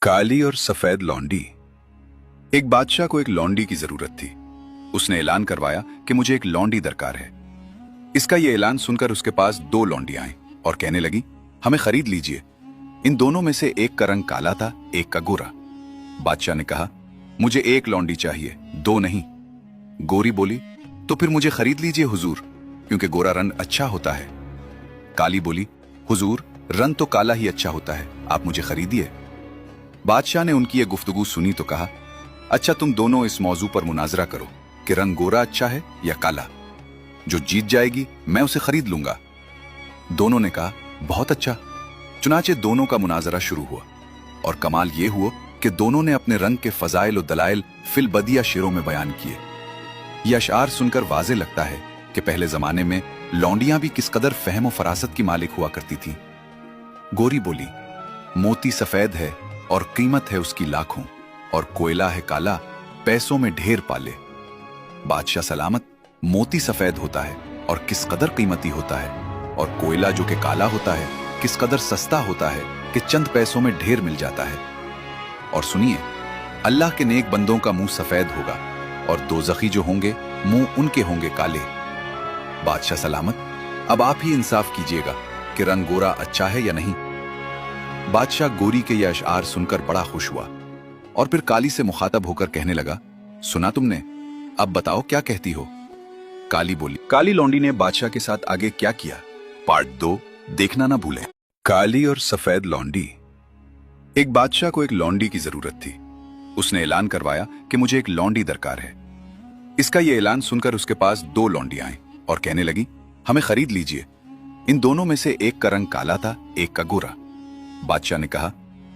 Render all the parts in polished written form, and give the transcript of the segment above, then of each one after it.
काली और सफेद लौंडी। एक बादशाह को एक लौंडी की जरूरत थी। उसने ऐलान करवाया कि मुझे एक लौंडी दरकार है। इसका यह ऐलान सुनकर उसके पास दो लौंडियां आईं और कहने लगी, हमें खरीद लीजिए। इन दोनों में से एक का रंग काला था, एक का गोरा। बादशाह ने कहा, मुझे एक लौंडी चाहिए, दो नहीं। गोरी बोली, तो फिर मुझे खरीद लीजिए हुजूर, क्योंकि गोरा रंग अच्छा होता है। काली बोली, हुजूर रंग तो काला ही अच्छा होता है, आप मुझे खरीदिए। बादशाह ने उनकी ये गुफ्तगू सुनी तो कहा, अच्छा तुम दोनों इस मौजू पर मुनाजरा करो कि रंग गोरा अच्छा है या काला। जो जीत जाएगी मैं उसे खरीद लूंगा। दोनों ने कहा, बहुत अच्छा। चुनाचे दोनों का मुनाजरा शुरू हुआ और कमाल ये हुआ कि दोनों ने अपने रंग के फजाइल और दलाइल फिल बदिया शेरों में बयान किए। यह अशआर सुनकर वाज़े लगता है कि पहले जमाने में लौंडियां भी किस कदर फहम और फरासत की मालिक हुआ करती थीं। गोरी बोली, मोती सफेद है और कीमत है उसकी लाखों, और कोयला है काला, पैसों में ढेर पाले। बादशाह सलामत, मोती सफेद होता है और किस कदर कीमती होता है, और कोयला जो कि काला होता है किस कदर सस्ता होता है कि चंद पैसों में ढेर मिल जाता है। और सुनिए, अल्लाह के नेक बंदों का मुंह सफेद होगा और दोज़खी जो होंगे मुंह उनके होंगे काले। बादशाह सलामत, अब आप ही इंसाफ कीजिएगा कि रंग गोरा अच्छा है या नहीं। बादशाह गोरी के यह अशआर सुनकर बड़ा खुश हुआ और फिर काली से मुखातब होकर कहने लगा, सुना तुमने, अब बताओ क्या कहती हो। काली बोली। काली लौंडी ने बादशाह के साथ आगे क्या किया, पार्ट 2 देखना ना भूलें। काली और सफेद लौंडी। एक बादशाह को एक लौंडी की जरूरत थी। उसने ऐलान करवाया कि मुझे एक लौंडी दरकार है। इसका यह ऐलान सुनकर उसके पास दो लौंडियां आईं और कहने लगी, हमें खरीद लीजिए। इन दोनों में से एक का रंग काला था, एक का गोरा। बादशाह ने कहा,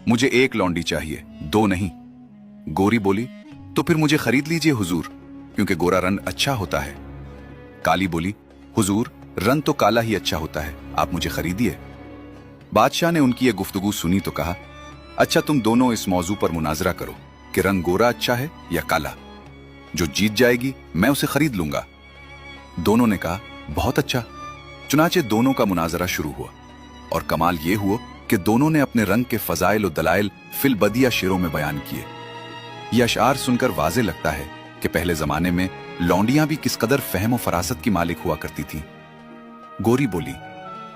मुझे एक लौंडी चाहिए, दो नहीं। गोरी बोली, तो फिर मुझे खरीद लीजिए हुजूर, क्योंकि गोरा रंग अच्छा होता है। काली बोली, हुजूर रंग तो काला ही अच्छा होता है, आप मुझे खरीदिए। बादशाह ने उनकी ये गुफ्तगू सुनी तो कहा, अच्छा तुम दोनों इस मौजू पर मुनाजरा करो कि रंग गोरा अच्छा है या काला। जो जीत जाएगी मैं उसे खरीद लूंगा। दोनों ने कहा, बहुत अच्छा। चुनाचे दोनों का मुनाजरा शुरू हुआ और कमाल ये हुआ कि दोनों ने अपने रंग के फजाइल और दलाइल फिल बदिया शेरों में बयान किए। यह अशआर सुनकर वाज़े लगता है कि पहले जमाने में लौंडियां भी किस कदर फहम और फरासत की मालिक हुआ करती थीं। गोरी बोली,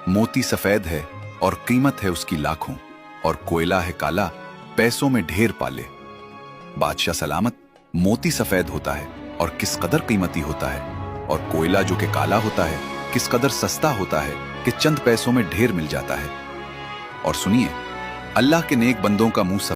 मोती सफेद है और कीमत है उसकी लाखों, और कोयला है काला, पैसों में ढेर पाले। बादशाह सलामत, मोती सफेद होता है और किस कदर कीमती होता है, और कोयला जो कि काला होता है किस कदर सस्ता होता है कि चंद पैसों में ढेर मिल जाता है। और सुनिए, अल्लाह के नेक बंदों का मुंह